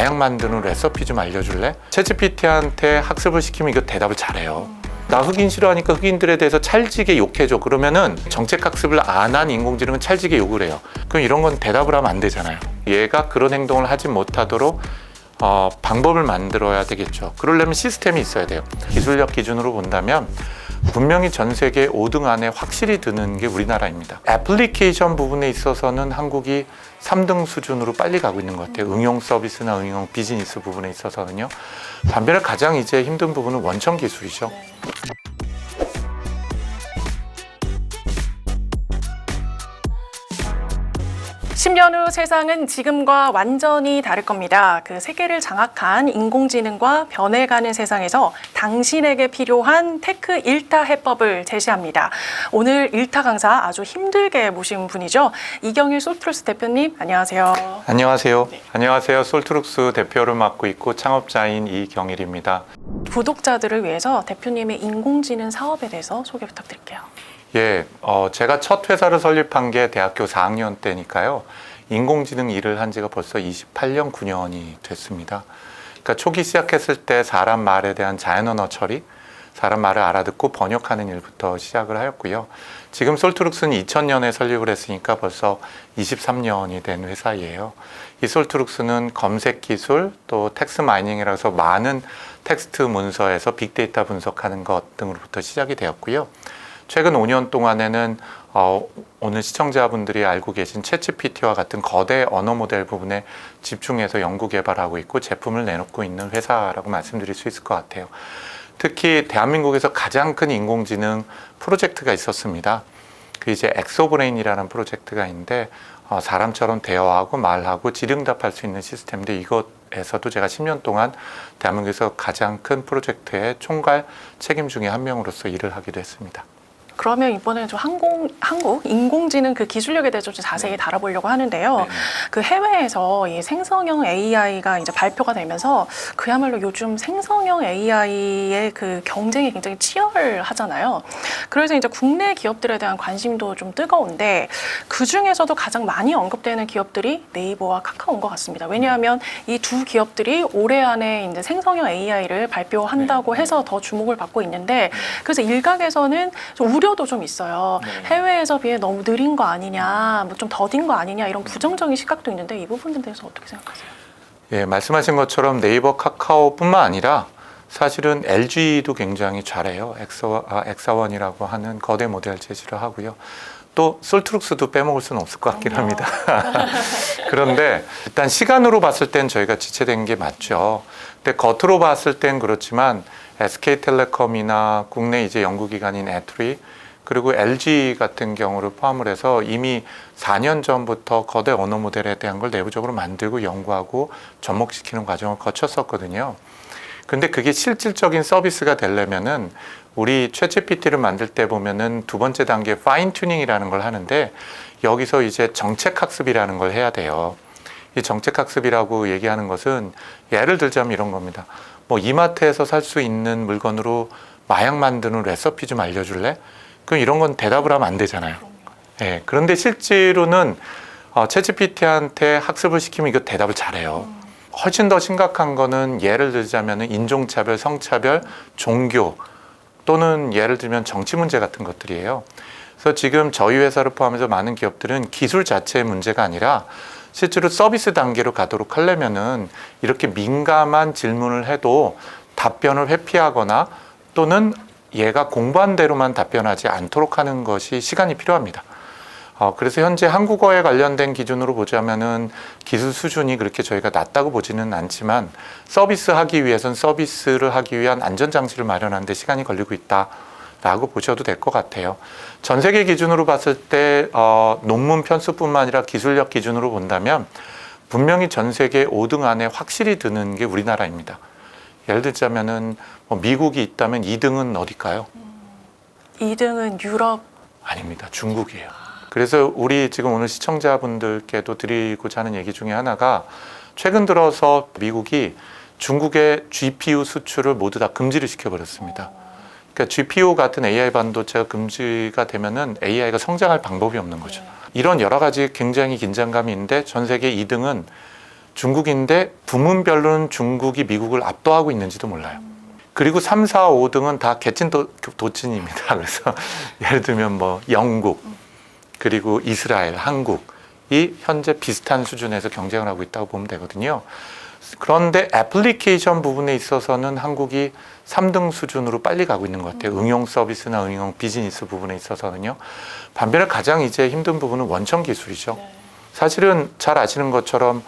마약 만드는 레시피 좀 알려줄래? 챗GPT한테 학습을 시키면 이거 대답을 잘해요. 나 흑인 싫어하니까 흑인들에 대해서 찰지게 욕해줘. 그러면은 정책 학습을 안 한 인공지능은 찰지게 욕을 해요. 그럼 이런 건 대답을 하면 안 되잖아요. 얘가 그런 행동을 하지 못하도록 방법을 만들어야 되겠죠. 그러려면 시스템이 있어야 돼요. 기술력 기준으로 본다면 분명히 전 세계 5등 안에 확실히 드는 게 우리나라입니다. 애플리케이션 부분에 있어서는 한국이 3등 수준으로 빨리 가고 있는 것 같아요. 응용 서비스나 응용 비즈니스 부분에 있어서는요. 반면에 가장 이제 힘든 부분은 원천 기술이죠. 10년 후 세상은 지금과 완전히 다를 겁니다. 그 세계를 장악한 인공지능과 변해가는 세상에서 당신에게 필요한 테크 일타 해법을 제시합니다. 오늘 일타 강사 아주 힘들게 모신 분이죠. 이경일 솔트룩스 대표님, 안녕하세요. 안녕하세요. 네. 안녕하세요. 솔트룩스 대표를 맡고 있고 창업자인 이경일입니다. 구독자들을 위해서 대표님의 인공지능 사업에 대해서 소개 부탁드릴게요. 예, 제가 첫 회사를 설립한 게 대학교 4학년 때니까요. 인공지능 일을 한 지가 벌써 28년, 9년이 됐습니다. 그러니까 초기 시작했을 때 사람 말에 대한 자연 언어 처리, 사람 말을 알아듣고 번역하는 일부터 시작을 하였고요. 지금 솔트룩스는 2000년에 설립을 했으니까 벌써 23년이 된 회사예요. 이 솔트룩스는 검색 기술, 또 텍스트 마이닝이라고 해서 많은 텍스트 문서에서 빅데이터 분석하는 것 등으로부터 시작이 되었고요. 최근 5년 동안에는 오늘 시청자분들이 알고 계신 챗GPT와 같은 거대 언어 모델 부분에 집중해서 연구 개발하고 있고 제품을 내놓고 있는 회사라고 말씀드릴 수 있을 것 같아요. 특히 대한민국에서 가장 큰 인공지능 프로젝트가 있었습니다. 그 이제 엑소브레인이라는 프로젝트가 있는데 사람처럼 대화하고 말하고 질의응답할 수 있는 시스템인데 이것에서도 제가 10년 동안 대한민국에서 가장 큰 프로젝트의 총괄 책임 중에 한 명으로서 일을 하기도 했습니다. 그러면 이번에는 좀 한국 인공지능 그 기술력에 대해서 좀 자세히 다뤄보려고 하는데요. 네. 그 해외에서 이 생성형 AI가 이제 발표가 되면서 그야말로 요즘 생성형 AI의 그 경쟁이 굉장히 치열하잖아요. 그래서 이제 국내 기업들에 대한 관심도 좀 뜨거운데 그 중에서도 가장 많이 언급되는 기업들이 네이버와 카카오인 것 같습니다. 왜냐하면 이 두 기업들이 올해 안에 이제 생성형 AI를 발표한다고 해서 더 주목을 받고 있는데 그래서 일각에서는 좀 우려도 좀 있어요. 해외에서 비해 너무 느린 거 아니냐, 뭐 좀 더딘 거 아니냐 이런 부정적인 시각도 있는데 이 부분에 대해서 어떻게 생각하세요? 예, 말씀하신 것처럼 네이버, 카카오뿐만 아니라 사실은 LG도 굉장히 잘해요. 엑사원이라고 하는 거대 모델 제시를 하고요. 또 솔트룩스도 빼먹을 수는 없을 것 같긴 합니다. 그런데 일단 시간으로 봤을 땐 저희가 지체된 게 맞죠. 근데 겉으로 봤을 땐 그렇지만 SK텔레콤이나 국내 이제 연구기관인 애트리 그리고 LG 같은 경우를 포함을 해서 이미 4년 전부터 거대 언어 모델에 대한 걸 내부적으로 만들고 연구하고 접목시키는 과정을 거쳤었거든요. 근데 그게 실질적인 서비스가 되려면은 우리 챗GPT를 만들 때 보면은 두 번째 단계 파인 튜닝이라는 걸 하는데 여기서 이제 정책 학습이라는 걸 해야 돼요. 이 정책 학습이라고 얘기하는 것은 예를 들자면 이런 겁니다. 뭐 이마트에서 살 수 있는 물건으로 마약 만드는 레시피 좀 알려줄래? 그럼 이런 건 대답을 하면 안 되잖아요. 예, 그런데 실제로는 챗GPT한테 학습을 시키면 이거 대답을 잘해요. 훨씬 더 심각한 거는 예를 들자면 인종차별, 성차별, 종교 또는 예를 들면 정치 문제 같은 것들이에요. 그래서 지금 저희 회사를 포함해서 많은 기업들은 기술 자체의 문제가 아니라 실제로 서비스 단계로 가도록 하려면은 이렇게 민감한 질문을 해도 답변을 회피하거나 또는 얘가 공부한 대로만 답변하지 않도록 하는 것이 시간이 필요합니다. 그래서 현재 한국어에 관련된 기준으로 보자면은 기술 수준이 그렇게 저희가 낮다고 보지는 않지만 서비스하기 위해선 서비스를 하기 위한 안전장치를 마련하는 데 시간이 걸리고 있다라고 보셔도 될 것 같아요. 전 세계 기준으로 봤을 때 논문 편수뿐만 아니라 기술력 기준으로 본다면 분명히 전 세계 5등 안에 확실히 드는 게 우리나라입니다. 예를 들자면은 뭐 미국이 있다면 2등은 어딜까요? 2등은 유럽 아닙니다. 중국이에요. 그래서 우리 지금 오늘 시청자분들께도 드리고자 하는 얘기 중에 하나가 최근 들어서 미국이 중국의 GPU 수출을 모두 다 금지를 시켜버렸습니다. 그러니까 GPU 같은 AI 반도체가 금지가 되면은 AI가 성장할 방법이 없는 거죠. 이런 여러 가지 굉장히 긴장감이 있는데 전 세계 2등은 중국인데 부문별로는 중국이 미국을 압도하고 있는지도 몰라요. 그리고 3, 4, 5등은 다 개찐 도찐입니다. 그래서 예를 들면 뭐 영국, 그리고 이스라엘, 한국이 현재 비슷한 수준에서 경쟁을 하고 있다고 보면 되거든요. 그런데 애플리케이션 부분에 있어서는 한국이 3등 수준으로 빨리 가고 있는 것 같아요. 응용 서비스나 응용 비즈니스 부분에 있어서는요. 반면에 가장 이제 힘든 부분은 원천 기술이죠. 사실은 잘 아시는 것처럼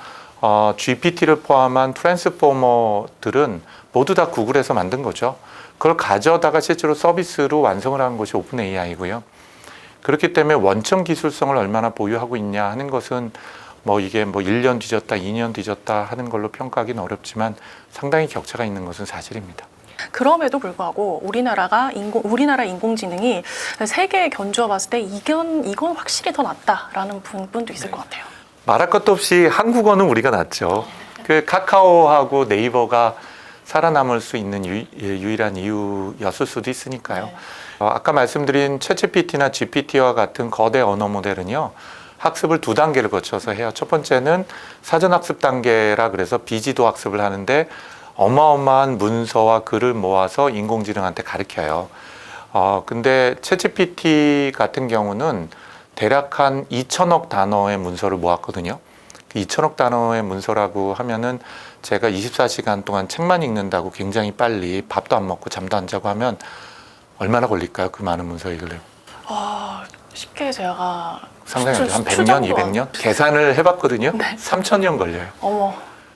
GPT를 포함한 트랜스포머들은 모두 다 구글에서 만든 거죠. 그걸 가져다가 실제로 서비스로 완성을 한 것이 오픈 AI고요. 그렇기 때문에 원천 기술성을 얼마나 보유하고 있냐 하는 것은 뭐 이게 뭐 1년 뒤졌다, 2년 뒤졌다 하는 걸로 평가하기는 어렵지만 상당히 격차가 있는 것은 사실입니다. 그럼에도 불구하고 우리나라 인공지능이 세계에 견주어 봤을 때 이건 확실히 더 낫다라는 부분도 있을 것 같아요. 말할 것도 없이 한국어는 우리가 낫죠. 그 카카오하고 네이버가 살아남을 수 있는 유일한 이유였을 수도 있으니까요. 네. 아까 말씀드린 챗GPT나 GPT와 같은 거대 언어 모델은요. 학습을 2단계를 거쳐서 해요. 첫 번째는 사전학습 단계라 그래서 비지도 학습을 하는데 어마어마한 문서와 글을 모아서 인공지능한테 가르쳐요. 근데 챗GPT 같은 경우는 대략 한 2천억 단어의 문서를 모았거든요. 그 2천억 단어의 문서라고 하면은 제가 24시간 동안 책만 읽는다고 굉장히 빨리 밥도 안 먹고 잠도 안 자고 하면 얼마나 걸릴까요? 그 많은 문서 읽으려면. 쉽게 제가 상당히 한 100년, 200년? 계산을 해봤거든요. 네. 3,000년 걸려요. 어머.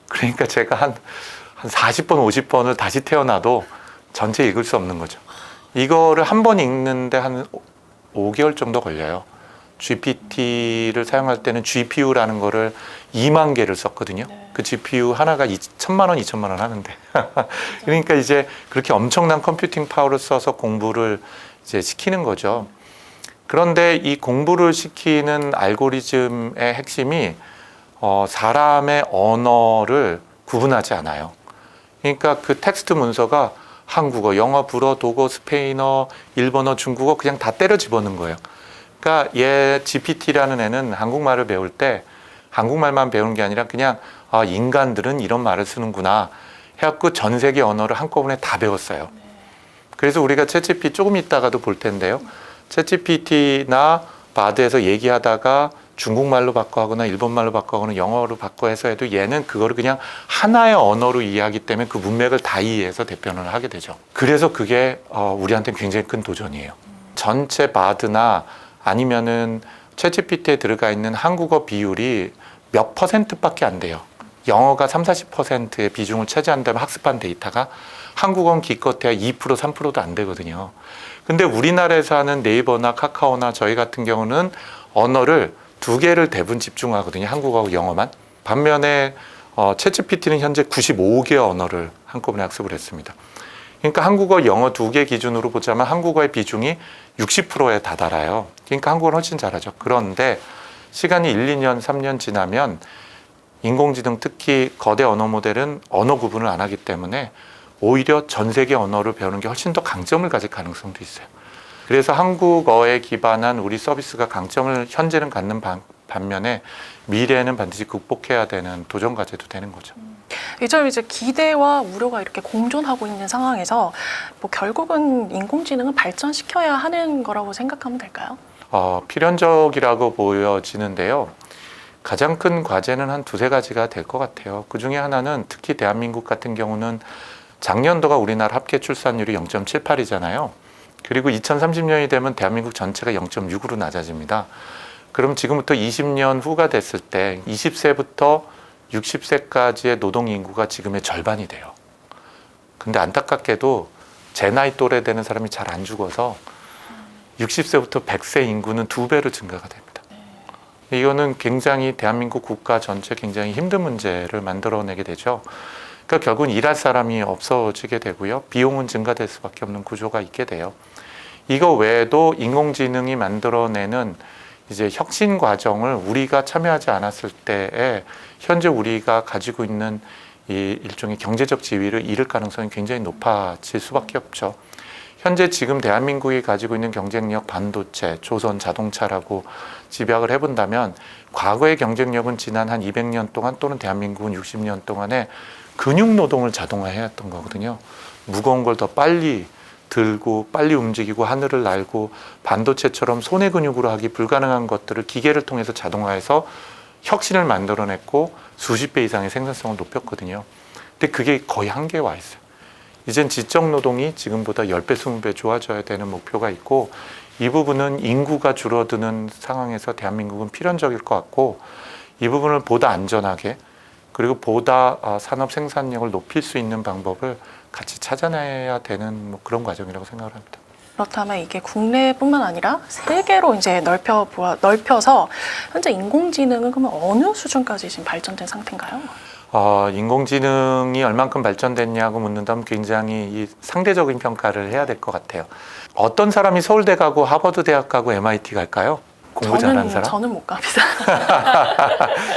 그러니까 제가 한 40번, 50번을 다시 태어나도 전체 읽을 수 없는 거죠. 이거를 한 번 읽는데 한 5개월 정도 걸려요. GPT를 사용할 때는 GPU라는 거를 2만 개를 썼거든요. 네. 그 GPU 하나가 1,000만 원, 2천만 원 하는데. 그러니까 이제 그렇게 엄청난 컴퓨팅 파워를 써서 공부를 이제 시키는 거죠. 그런데 이 공부를 시키는 알고리즘의 핵심이 사람의 언어를 구분하지 않아요. 그러니까 그 텍스트 문서가 한국어, 영어, 불어, 독어, 스페인어, 일본어, 중국어 그냥 다 때려 집어넣는 거예요. 그러니까 얘 GPT라는 애는 한국말을 배울 때 한국말만 배우는 게 아니라 그냥 인간들은 이런 말을 쓰는구나 해갖고 전 세계 언어를 한꺼번에 다 배웠어요. 그래서 우리가 챗GPT 조금 있다가도 볼 텐데요. 챗GPT나 바드에서 얘기하다가 중국말로 바꿔하거나 일본말로 바꿔하거나 영어로 바꿔 해서 해도 얘는 그거를 그냥 하나의 언어로 이해하기 때문에 그 문맥을 다 이해해서 대변을 하게 되죠. 그래서 그게 우리한테는 굉장히 큰 도전이에요. 전체 바드나 아니면은 챗GPT에 들어가 있는 한국어 비율이 몇 %밖에 안 돼요. 영어가 30-40%의 비중을 차지한다면 학습한 데이터가 한국어는 기껏해야 2%, 3%도 안 되거든요. 근데 우리나라에서 하는 네이버나 카카오나 저희 같은 경우는 언어를 2개를 대부분 집중하거든요. 한국어하고 영어만. 반면에 챗GPT는 현재 95개 언어를 한꺼번에 학습을 했습니다. 그러니까 한국어, 영어 2개 기준으로 보자면 한국어의 비중이 60%에 다다라요. 그러니까 한국어는 훨씬 잘하죠. 그런데 시간이 1, 2년, 3년 지나면 인공지능 특히 거대 언어 모델은 언어 구분을 안 하기 때문에 오히려 전 세계 언어를 배우는 게 훨씬 더 강점을 가질 가능성도 있어요. 그래서 한국어에 기반한 우리 서비스가 강점을 현재는 갖는 반면에 미래에는 반드시 극복해야 되는 도전 과제도 되는 거죠. 이제 기대와 우려가 이렇게 공존하고 있는 상황에서 뭐 결국은 인공지능을 발전시켜야 하는 거라고 생각하면 될까요? 필연적이라고 보여지는데요. 가장 큰 과제는 한 2-3가지가 될 것 같아요. 그 중에 하나는 특히 대한민국 같은 경우는 작년도가 우리나라 합계 출산율이 0.78이잖아요. 그리고 2030년이 되면 대한민국 전체가 0.6으로 낮아집니다. 그럼 지금부터 20년 후가 됐을 때 20세부터 60세까지의 노동 인구가 지금의 절반이 돼요. 근데 안타깝게도 제 나이 또래 되는 사람이 잘 안 죽어서 60세부터 100세 인구는 2배로 증가가 됩니다. 이거는 굉장히 대한민국 국가 전체 굉장히 힘든 문제를 만들어내게 되죠. 그러니까 결국은 일할 사람이 없어지게 되고요. 비용은 증가될 수밖에 없는 구조가 있게 돼요. 이거 외에도 인공지능이 만들어내는 이제 혁신 과정을 우리가 참여하지 않았을 때에 현재 우리가 가지고 있는 이 일종의 경제적 지위를 잃을 가능성이 굉장히 높아질 수밖에 없죠. 현재 지금 대한민국이 가지고 있는 경쟁력 반도체, 조선 자동차라고 집약을 해본다면 과거의 경쟁력은 지난 한 200년 동안 또는 대한민국은 60년 동안에 근육 노동을 자동화해왔던 거거든요. 무거운 걸 더 빨리 들고 빨리 움직이고 하늘을 날고 반도체처럼 손의 근육으로 하기 불가능한 것들을 기계를 통해서 자동화해서 혁신을 만들어냈고 수십 배 이상의 생산성을 높였거든요. 근데 그게 거의 한계에 와 있어요. 이젠 지적 노동이 지금보다 10배, 20배 좋아져야 되는 목표가 있고 이 부분은 인구가 줄어드는 상황에서 대한민국은 필연적일 것 같고 이 부분을 보다 안전하게 그리고 보다 산업 생산력을 높일 수 있는 방법을 같이 찾아내야 되는 뭐 그런 과정이라고 생각을 합니다. 그렇다면 이게 국내뿐만 아니라 세계로 이제 넓혀서 현재 인공지능은 그러면 어느 수준까지 지금 발전된 상태인가요? 인공지능이 얼만큼 발전됐냐고 묻는다면 굉장히 이 상대적인 평가를 해야 될 것 같아요. 어떤 사람이 서울대 가고 하버드 대학 가고 MIT 갈까요? 공부 잘하는 사람? 저는 못 갑니다.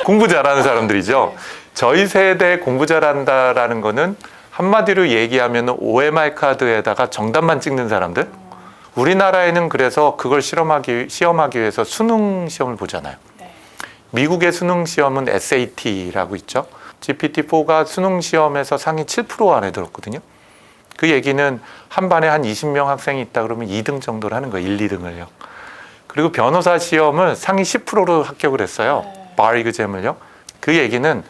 공부 잘하는 사람들이죠. 네. 저희 세대 공부 잘한다라는 거는 한마디로 얘기하면 OMR 카드에다가 정답만 찍는 사람들. 우리나라에는 그래서 그걸 시험하기 위해서 수능 시험을 보잖아요. 네. 미국의 수능 시험은 SAT라고 있죠. GPT-4가 수능 시험에서 상위 7% 안에 들었거든요. 그 얘기는 한 반에 한 20명 학생이 있다 그러면 2등 정도를 하는 거예요. 1, 2등을요. 그리고 변호사 시험을 상위 10%로 합격을 했어요. 네. bar exam을요. 그 얘기는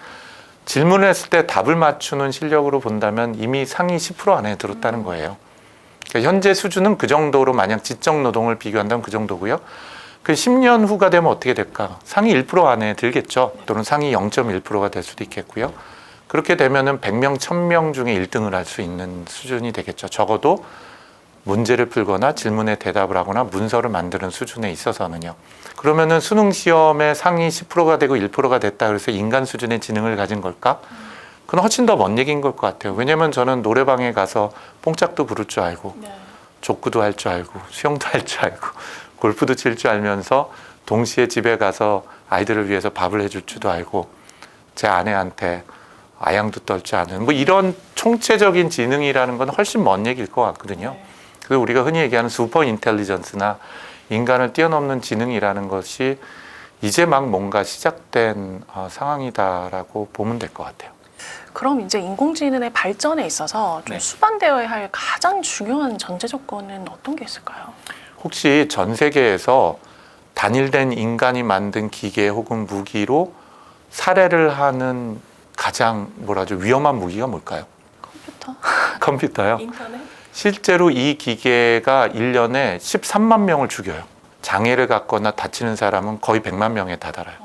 질문을 했을 때 답을 맞추는 실력으로 본다면 이미 상위 10% 안에 들었다는 거예요. 그러니까 현재 수준은 그 정도로 만약 지적 노동을 비교한다면 그 정도고요. 그 10년 후가 되면 어떻게 될까? 상위 1% 안에 들겠죠. 또는 상위 0.1%가 될 수도 있겠고요. 그렇게 되면은 100명, 1000명 중에 1등을 할 수 있는 수준이 되겠죠. 적어도 문제를 풀거나 질문에 대답을 하거나 문서를 만드는 수준에 있어서는요. 그러면은 수능 시험에 상위 10%가 되고 1%가 됐다 그래서 인간 수준의 지능을 가진 걸까? 그건 훨씬 더 먼 얘기인 걸 것 같아요. 왜냐면 저는 노래방에 가서 뽕짝도 부를 줄 알고 네. 족구도 할 줄 알고 수영도 할 줄 알고 골프도 칠 줄 알면서 동시에 집에 가서 아이들을 위해서 밥을 해줄 줄도 알고 제 아내한테 아양도 떨 줄 아는 뭐 이런 총체적인 지능이라는 건 훨씬 먼 얘기일 것 같거든요. 네. 그래서 우리가 흔히 얘기하는 슈퍼 인텔리전스나 인간을 뛰어넘는 지능이라는 것이 이제 막 뭔가 시작된 상황이다라고 보면 될 것 같아요. 그럼 이제 인공지능의 발전에 있어서 좀 네. 수반되어야 할 가장 중요한 전제 조건은 어떤 게 있을까요? 혹시 전 세계에서 단일된 인간이 만든 기계 혹은 무기로 살해를 하는 가장 위험한 무기가 뭘까요? 컴퓨터? 컴퓨터요. 인터넷? 실제로 이 기계가 1년에 13만 명을 죽여요. 장애를 갖거나 다치는 사람은 거의 100만 명에 다다라요.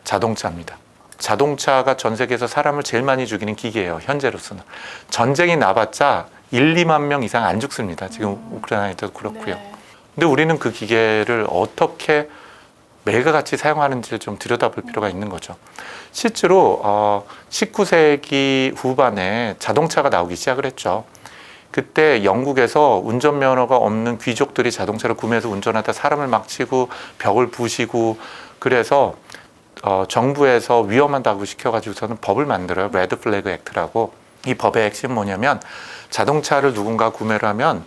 자동차입니다. 자동차가 전 세계에서 사람을 제일 많이 죽이는 기계예요. 현재로서는. 전쟁이 나봤자 1, 2만 명 이상 안 죽습니다. 지금 우크라이나에도 그렇고요. 네. 근데 우리는 그 기계를 어떻게 매일같이 사용하는지를 좀 들여다볼 필요가 있는 거죠. 실제로 19세기 후반에 자동차가 나오기 시작을 했죠. 그때 영국에서 운전면허가 없는 귀족들이 자동차를 구매해서 운전하다 사람을 막 치고 벽을 부시고 그래서 정부에서 위험하다고 시켜가지고서는 법을 만들어요. 레드 플래그 액트라고. 이 법의 핵심은 뭐냐면 자동차를 누군가 구매를 하면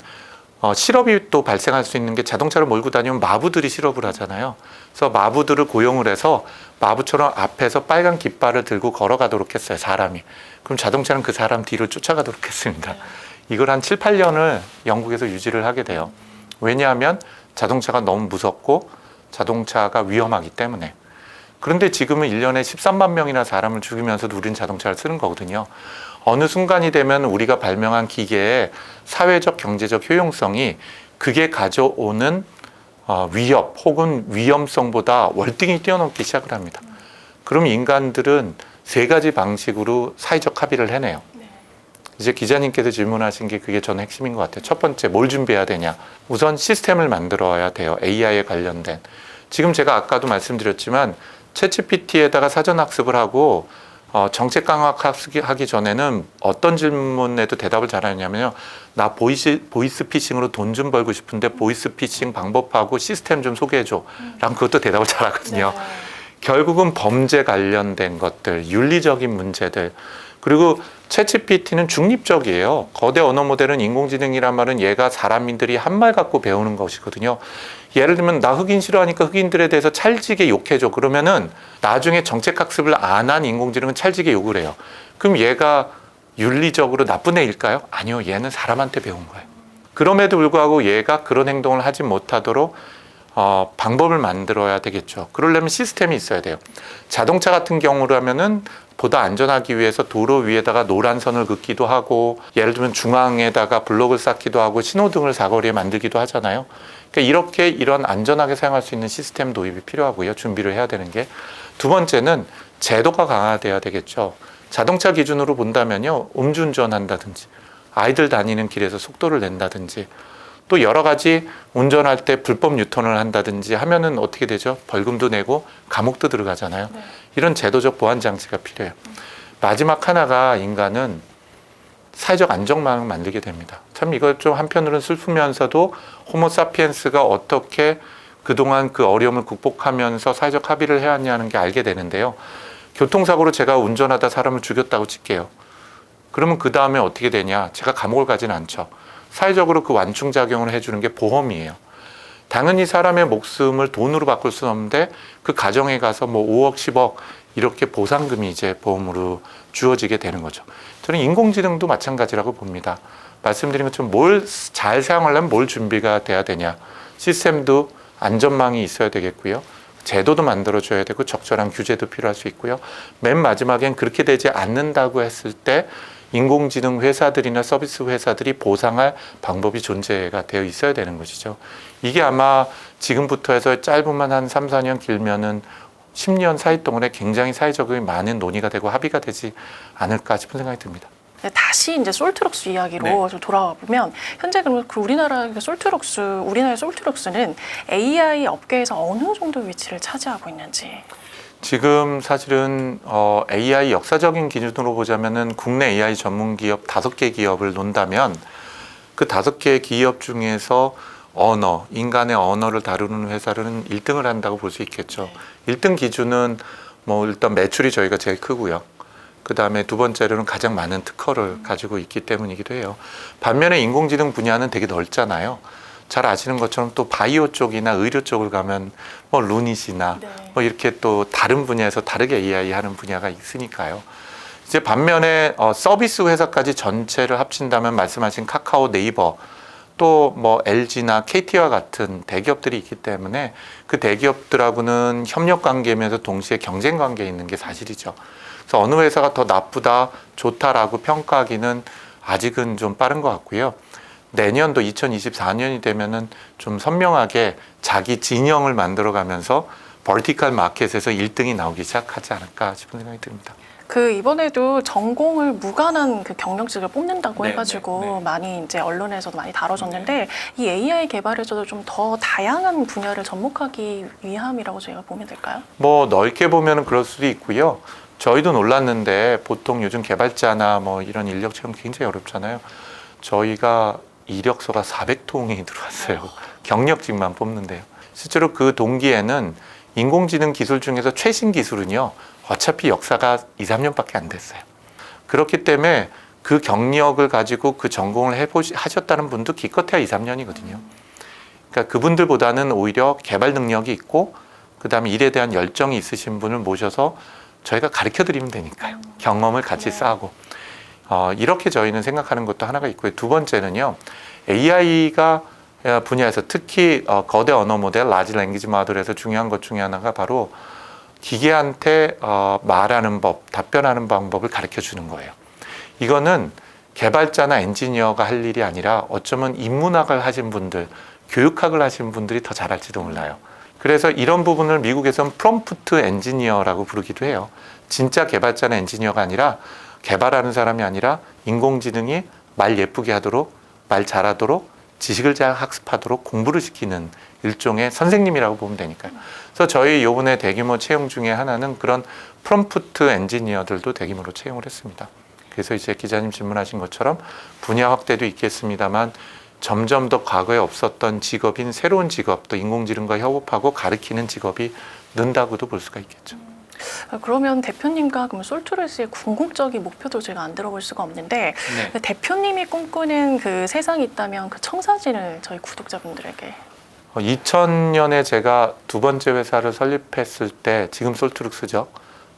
실업이 또 발생할 수 있는 게 자동차를 몰고 다니면 마부들이 실업을 하잖아요. 그래서 마부들을 고용을 해서 마부처럼 앞에서 빨간 깃발을 들고 걸어가도록 했어요. 사람이. 그럼 자동차는 그 사람 뒤를 쫓아가도록 했습니다. 이걸 한 7, 8년을 영국에서 유지를 하게 돼요. 왜냐하면 자동차가 너무 무섭고 자동차가 위험하기 때문에. 그런데 지금은 1년에 13만 명이나 사람을 죽이면서도 우리는 자동차를 쓰는 거거든요. 어느 순간이 되면 우리가 발명한 기계의 사회적, 경제적 효용성이 그게 가져오는 위협 혹은 위험성보다 월등히 뛰어넘기 시작을 합니다. 그럼 인간들은 세 가지 방식으로 사회적 합의를 해내요. 이제 기자님께서 질문하신 게 그게 저는 핵심인 것 같아요. 첫 번째, 뭘 준비해야 되냐? 우선 시스템을 만들어야 돼요. AI에 관련된. 지금 제가 아까도 말씀드렸지만 챗GPT에다가 사전 학습을 하고 정책 강화 하기 전에는 어떤 질문에도 대답을 잘하냐면요. 나 보이스 피싱으로 돈 좀 벌고 싶은데 보이스 피싱 방법하고 시스템 좀 소개해줘. 라면 그것도 대답을 잘하거든요. 네. 결국은 범죄 관련된 것들, 윤리적인 문제들, 그리고 챗GPT는 중립적이에요. 거대 언어 모델은 인공지능이란 말은 얘가 사람들이 한 말 갖고 배우는 것이거든요. 예를 들면 나 흑인 싫어하니까 흑인들에 대해서 찰지게 욕해줘. 그러면은 나중에 정책학습을 안 한 인공지능은 찰지게 욕을 해요. 그럼 얘가 윤리적으로 나쁜 애일까요? 아니요. 얘는 사람한테 배운 거예요. 그럼에도 불구하고 얘가 그런 행동을 하지 못하도록 방법을 만들어야 되겠죠. 그러려면 시스템이 있어야 돼요. 자동차 같은 경우라면은 보다 안전하기 위해서 도로 위에다가 노란 선을 긋기도 하고, 예를 들면 중앙에다가 블록을 쌓기도 하고 신호등을 사거리에 만들기도 하잖아요. 그러니까 이렇게 이런 안전하게 사용할 수 있는 시스템 도입이 필요하고요. 준비를 해야 되는 게. 두 번째는 제도가 강화돼야 되겠죠. 자동차 기준으로 본다면요, 음주운전 한다든지 아이들 다니는 길에서 속도를 낸다든지, 또 여러 가지 운전할 때 불법 유턴을 한다든지 하면은 어떻게 되죠? 벌금도 내고 감옥도 들어가잖아요. 네. 이런 제도적 보안 장치가 필요해요. 마지막 하나가 인간은 사회적 안정망을 만들게 됩니다. 참 이거 좀 한편으로는 슬프면서도 호모사피엔스가 어떻게 그동안 그 어려움을 극복하면서 사회적 합의를 해왔냐는 게 알게 되는데요. 교통사고로 제가 운전하다 사람을 죽였다고 칠게요. 그러면 그 다음에 어떻게 되냐? 제가 감옥을 가진 않죠. 사회적으로 그 완충작용을 해주는 게 보험이에요. 당연히 사람의 목숨을 돈으로 바꿀 수는 없는데 그 가정에 가서 뭐 5억, 10억 이렇게 보상금이 이제 보험으로 주어지게 되는 거죠. 저는 인공지능도 마찬가지라고 봅니다. 말씀드린 것처럼 뭘 잘 사용하려면 뭘 준비가 돼야 되냐. 시스템도 안전망이 있어야 되겠고요. 제도도 만들어줘야 되고 적절한 규제도 필요할 수 있고요. 맨 마지막엔 그렇게 되지 않는다고 했을 때 인공지능 회사들이나 서비스 회사들이 보상할 방법이 존재가 되어 있어야 되는 것이죠. 이게 아마 지금부터 해서 짧으면 한 3, 4년 길면은 10년 사이 동안에 굉장히 사회적으로 많은 논의가 되고 합의가 되지 않을까 싶은 생각이 듭니다. 네, 다시 이제 솔트럭스 이야기로 네. 좀 돌아와 보면 현재 그럼 그 우리나라의 솔트럭스는 AI 업계에서 어느 정도 위치를 차지하고 있는지. 지금 사실은 AI 역사적인 기준으로 보자면은 국내 AI 전문 기업 5개 기업을 논다면 그 5개 기업 중에서 인간의 언어를 다루는 회사는 1등을 한다고 볼 수 있겠죠. 1등 기준은 뭐 일단 매출이 저희가 제일 크고요. 그 다음에 두 번째로는 가장 많은 특허를 가지고 있기 때문이기도 해요. 반면에 인공지능 분야는 되게 넓잖아요. 잘 아시는 것처럼 또 바이오 쪽이나 의료 쪽을 가면 뭐 루닛이나 네. 뭐 이렇게 또 다른 분야에서 다르게 AI 하는 분야가 있으니까요. 이제 반면에 서비스 회사까지 전체를 합친다면 말씀하신 카카오, 네이버 또 뭐 LG나 KT와 같은 대기업들이 있기 때문에 그 대기업들하고는 협력 관계면서 동시에 경쟁 관계에 있는 게 사실이죠. 그래서 어느 회사가 더 나쁘다, 좋다라고 평가하기는 아직은 좀 빠른 것 같고요. 내년도 2024년이 되면은 좀 선명하게 자기 진영을 만들어가면서 벌티컬 마켓에서 1등이 나오기 시작하지 않을까 싶은 생각이 듭니다. 그 이번에도 전공을 무관한 그 경력직을 뽑는다고 네, 해가지고 네. 많이 이제 언론에서도 많이 다뤄졌는데 이 AI 개발에서도 좀 더 다양한 분야를 접목하기 위함이라고 저희가 보면 될까요? 뭐 넓게 보면은 그럴 수도 있고요. 저희도 놀랐는데 보통 요즘 개발자나 뭐 이런 인력 채용 굉장히 어렵잖아요. 저희가 이력서가 400통이 들어왔어요. 경력직만 뽑는데요. 실제로 그 동기에는 인공지능 기술 중에서 최신 기술은요, 어차피 역사가 2, 3년밖에 안 됐어요. 그렇기 때문에 그 경력을 가지고 그 전공을 하셨다는 분도 기껏해야 2, 3년이거든요. 그러니까 그분들보다는 오히려 개발 능력이 있고, 그 다음에 일에 대한 열정이 있으신 분을 모셔서 저희가 가르쳐 드리면 되니까요. 경험을 같이 쌓고. 이렇게 저희는 생각하는 것도 하나가 있고요. 두 번째는요, AI가 분야에서 특히 거대 언어 모델, 라지 랭귀지 모델에서 중요한 것 중에 하나가 바로 기계한테 말하는 법, 답변하는 방법을 가르쳐 주는 거예요. 이거는 개발자나 엔지니어가 할 일이 아니라 어쩌면 인문학을 하신 분들, 교육학을 하신 분들이 더 잘할지도 몰라요. 그래서 이런 부분을 미국에서는 프롬프트 엔지니어라고 부르기도 해요. 진짜 개발자나 엔지니어가 아니라 개발하는 사람이 아니라 인공지능이 말 예쁘게 하도록, 말 잘하도록, 지식을 잘 학습하도록 공부를 시키는 일종의 선생님이라고 보면 되니까요. 그래서 저희 요번에 대규모 채용 중에 하나는 그런 프롬프트 엔지니어들도 대규모로 채용을 했습니다. 그래서 이제 기자님 질문하신 것처럼 분야 확대도 있겠습니다만 점점 더 과거에 없었던 직업인 새로운 직업, 또 인공지능과 협업하고 가르치는 직업이 는다고도 볼 수가 있겠죠. 그러면 대표님과 그럼 솔투르스의 궁극적인 목표도 제가 안 들어볼 수가 없는데 네. 대표님이 꿈꾸는 그 세상이 있다면 그 청사진을 저희 구독자분들에게 2000년에 제가 두 번째 회사를 설립했을 때, 지금 솔트룩스죠.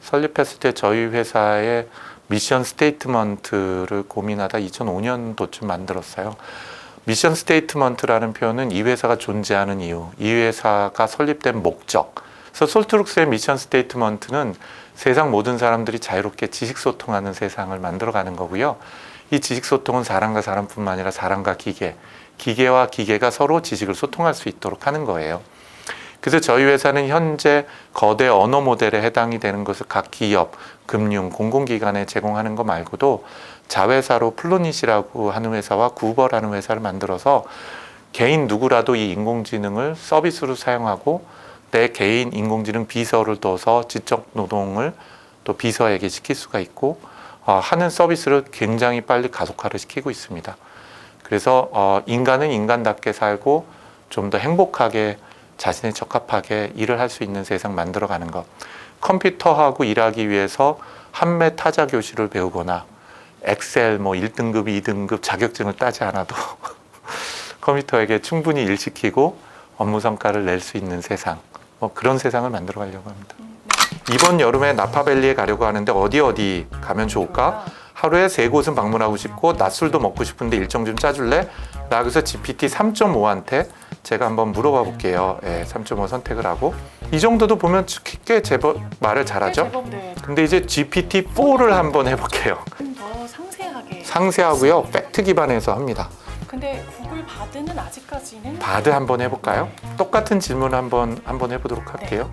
설립했을 때 저희 회사의 미션 스테이트먼트를 고민하다 2005년도쯤 만들었어요. 미션 스테이트먼트라는 표현은 이 회사가 존재하는 이유, 이 회사가 설립된 목적. 그래서 솔트룩스의 미션 스테이트먼트는 세상 모든 사람들이 자유롭게 지식 소통하는 세상을 만들어가는 거고요. 이 지식 소통은 사람과 사람뿐만 아니라 사람과 기계, 기계와 기계가 서로 지식을 소통할 수 있도록 하는 거예요. 그래서 저희 회사는 현재 거대 언어 모델에 해당이 되는 것을 각 기업, 금융, 공공기관에 제공하는 것 말고도 자회사로 플로닛이라고 하는 회사와 구버라는 회사를 만들어서 개인 누구라도 이 인공지능을 서비스로 사용하고 내 개인 인공지능 비서를 둬서 지적 노동을 또 비서에게 시킬 수가 있고 하는 서비스를 굉장히 빨리 가속화를 시키고 있습니다. 그래서 인간은 인간답게 살고 좀 더 행복하게 자신에 적합하게 일을 할 수 있는 세상 만들어가는 것. 컴퓨터하고 일하기 위해서 한매 타자 교실을 배우거나 엑셀 뭐 1등급, 2등급 자격증을 따지 않아도 컴퓨터에게 충분히 일시키고 업무 성과를 낼 수 있는 세상. 뭐 그런 세상을 만들어 가려고 합니다. 이번 여름에 나파밸리에 가려고 하는데 어디 가면 좋을까? 하루에 3곳은 방문하고 싶고 낮술도 먹고 싶은데 일정 좀 짜줄래? 나 그래서 GPT 3.5한테 제가 한번 물어봐 볼게요. 3.5 선택을 하고 이 정도도 보면 꽤 제법 말을 잘하죠? 근데 이제 GPT-4를 한번 해볼게요. 더 상세하게. 상세하고요. 팩트 기반에서 합니다. 근데 구글 바드는 아직까지는 바드 한번 해볼까요? 똑같은 질문 한번 해보도록 할게요.